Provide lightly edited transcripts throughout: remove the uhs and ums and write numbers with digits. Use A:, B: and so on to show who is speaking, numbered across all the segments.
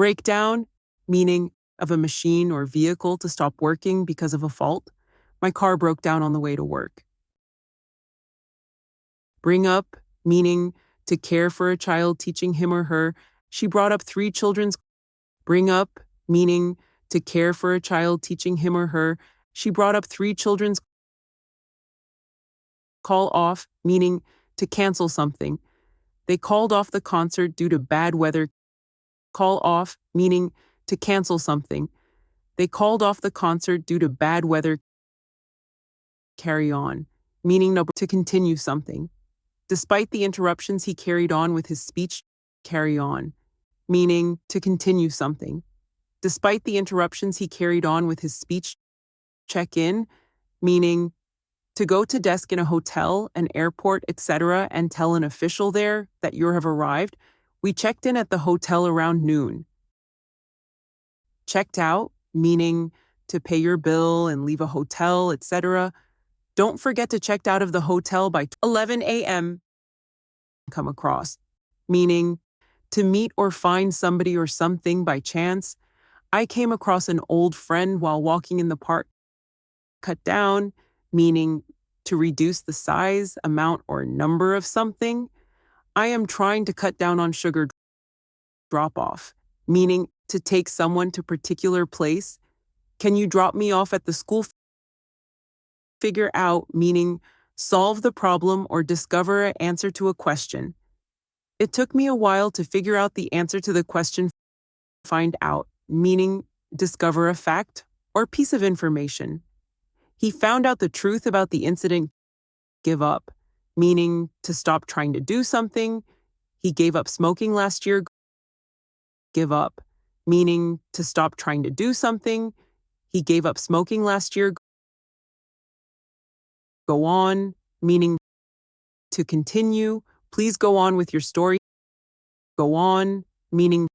A: Breakdown, meaning of a machine or vehicle to stop working because of a fault. My car broke down on the way to work. Bring up, meaning to care for a child teaching him or her. She brought up 3 children's. Bring up, meaning to care for a child teaching him or her. She brought up 3 children's. Call off, meaning to cancel something. They called off the concert due to bad weather. Call off, meaning to cancel something. They called off the concert due to bad weather. Carry on, meaning to continue something. Despite the interruptions, he carried on with his speech. Carry on, meaning to continue something. Despite the interruptions, he carried on with his speech. Check in, meaning to go to desk in a hotel, an airport, etc., and tell an official there that you have arrived. We checked in at the hotel around noon. Checked out, meaning to pay your bill and leave a hotel, etc. Don't forget to check out of the hotel by 11 a.m. Come across, meaning to meet or find somebody or something by chance. I came across an old friend while walking in the park. Cut down, meaning to reduce the size, amount, or number of something. I am trying to cut down on sugar. Drop off, meaning to take someone to a particular place. Can you drop me off at the school? Figure out, meaning solve the problem or discover an answer to a question. It took me a while to figure out the answer to the question. Find out, meaning discover a fact or piece of information. He found out the truth about the incident. Give up, meaning to stop trying to do something. He gave up smoking last year. Give up, meaning to stop trying to do something. He gave up smoking last year. Go on, meaning to continue. Please go on with your story. Go on, meaning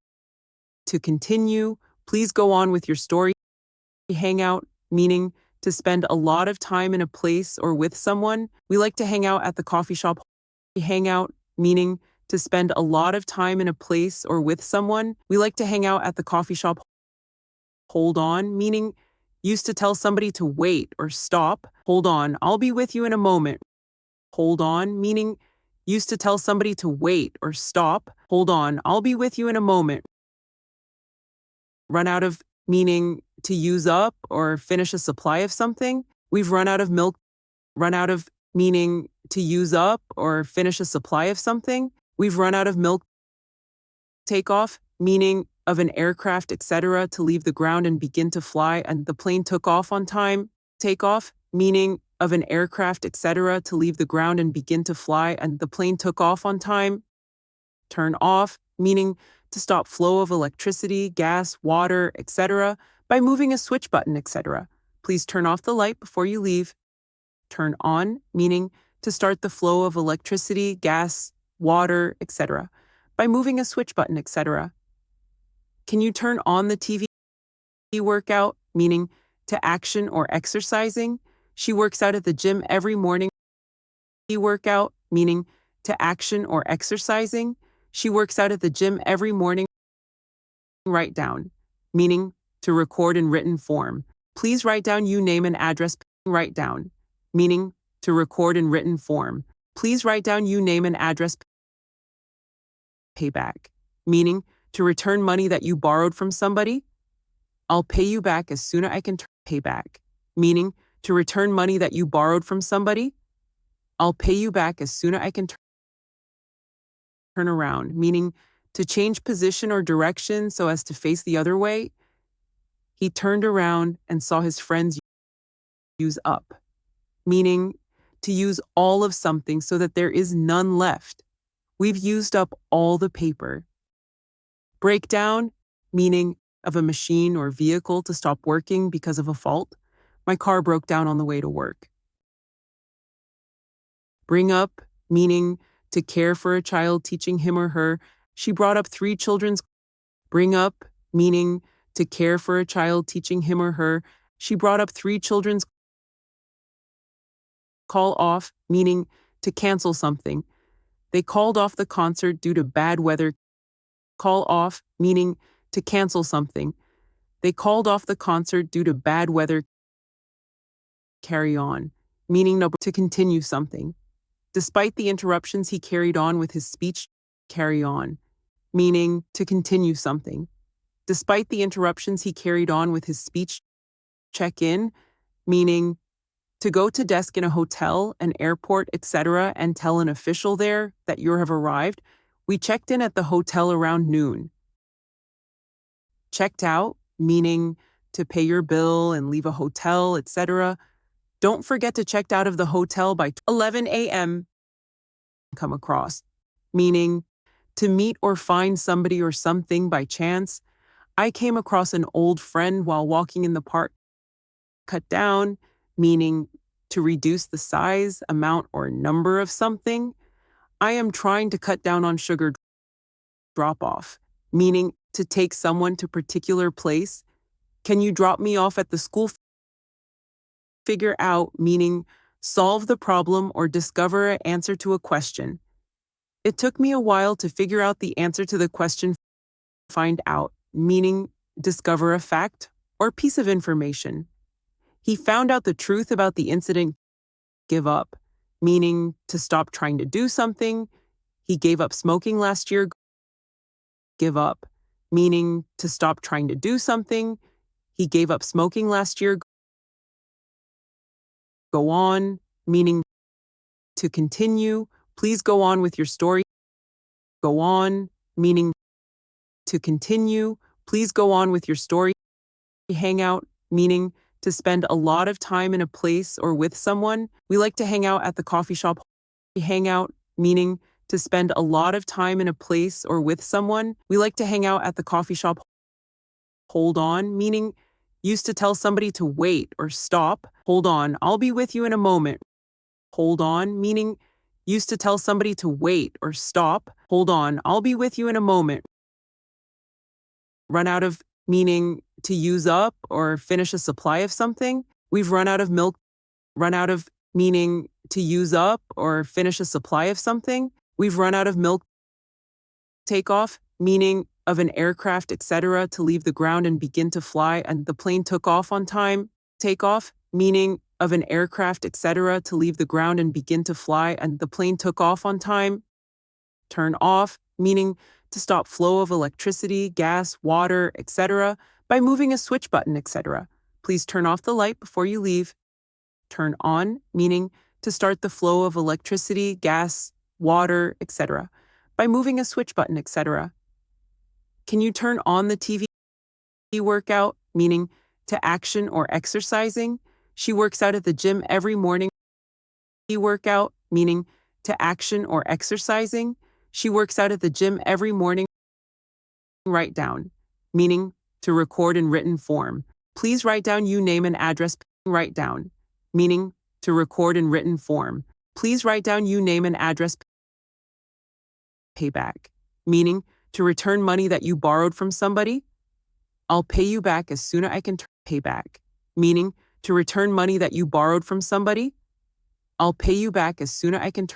A: to continue. Please go on with your story. Hang out, meaning to spend a lot of time in a place or with someone. We like to hang out at the coffee shop. Hang out, meaning to spend a lot of time in a place or with someone. We like to hang out at the coffee shop. Hold on, meaning used to tell somebody to wait or stop. Hold on, I'll be with you in a moment. Hold on, meaning used to tell somebody to wait or stop. Hold on, I'll be with you in a moment. Run out of, meaning to use up or finish a supply of something. We've run out of milk. Run out of, meaning to use up or finish a supply of something. We've run out of milk. Take off, meaning of an aircraft, etc., to leave the ground and begin to fly, and the plane took off on time. Take off, meaning of an aircraft, etc., to leave the ground and begin to fly, and the plane took off on time. Turn off, meaning to stop flow of electricity, gas, water, etc., by moving a switch button, etc. Please turn off the light before you leave. Turn on, meaning to start the flow of electricity, gas, water, etc., by moving a switch button, etc. Can you turn on the TV? Workout, meaning to action or exercising. She works out at the gym every morning. Workout, meaning to action or exercising. She works out at the gym every morning. Write down, meaning to record in written form. Please write down your name and address. Write down, meaning to record in written form. Please write down your name and address. Payback, meaning to return money that you borrowed from somebody. I'll pay you back as soon as I can. Pay back, meaning to return money that you borrowed from somebody. I'll pay you back as soon as I can. Turn around, meaning to change position or direction so as to face the other way. He turned around and saw his friends use up, meaning to use all of something so that there is none left. We've used up all the paper. Breakdown, meaning of a machine or vehicle to stop working because of a fault. My car broke down on the way to work. Bring up, meaning to care for a child teaching him or her. She brought up 3 children's. Bring up, meaning to care for a child teaching him or her. She brought up 3 children's. Call off, meaning to cancel something. They called off the concert due to bad weather. Call off, meaning to cancel something. They called off the concert due to bad weather. Carry on, meaning no, to continue something. Despite the interruptions, he carried on with his speech. Carry on, meaning to continue something. Despite the interruptions, he carried on with his speech. Check in, meaning to go to desk in a hotel, an airport, etc., and tell an official there that you have arrived. We checked in at the hotel around noon. Checked out, meaning to pay your bill and leave a hotel, etc. Don't forget to check out of the hotel by 11 a.m. Come across, meaning to meet or find somebody or something by chance. I came across an old friend while walking in the park. Cut down, meaning to reduce the size, amount, or number of something. I am trying to cut down on sugar. Drop off, meaning to take someone to a particular place. Can you drop me off at the school? Figure out, meaning solve the problem or discover an answer to a question. It took me a while to figure out the answer to the question. Find out, meaning discover a fact or piece of information. He found out the truth about the incident. Give up, meaning to stop trying to do something. He gave up smoking last year. Give up, meaning to stop trying to do something. He gave up smoking last year. Go on, meaning to continue. Please go on with your story. Go on, meaning to continue. Please go on with your story. Hang out, meaning to spend a lot of time in a place or with someone. We like to hang out at the coffee shop. Hang out, meaning to spend a lot of time in a place or with someone. We like to hang out at the coffee shop. Hold on, meaning used to tell somebody to wait or stop. Hold on, I'll be with you in a moment. Hold on, meaning used to tell somebody to wait or stop. Hold on, I'll be with you in a moment. Run out of, meaning to use up or finish a supply of something. We've run out of milk. Run out of, meaning to use up or finish a supply of something. We've run out of milk. Take off, meaning of an aircraft, etc., to leave the ground and begin to fly, and the plane took off on time. Take off, meaning of an aircraft, etc., to leave the ground and begin to fly, and the plane took off on time. Turn off, meaning to stop flow of electricity, gas, water, etc., by moving a switch button, etc. Please turn off the light before you leave. Turn on, meaning to start the flow of electricity, gas, water, etc., by moving a switch button, etc. Can you turn on the TV? Workout, meaning to action or exercising. She works out at the gym every morning. Workout, meaning to action or exercising. She works out at the gym every morning. Write down, meaning to record in written form. Please write down your name and address. Write down, meaning to record in written form. Please write down your name and address. Payback, meaning to return money that you borrowed from somebody. I'll pay you back as soon as I can. Pay back, meaning to return money that you borrowed from somebody. I'll pay you back as soon as I can.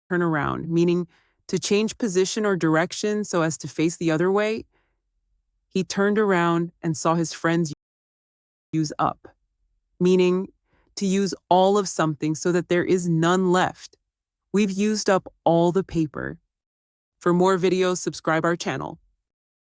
A: Turn around, meaning to change position or direction so as to face the other way. He turned around and saw his friends use up, meaning to use all of something so that there is none left. We've used up all the paper. For more videos, subscribe our channel.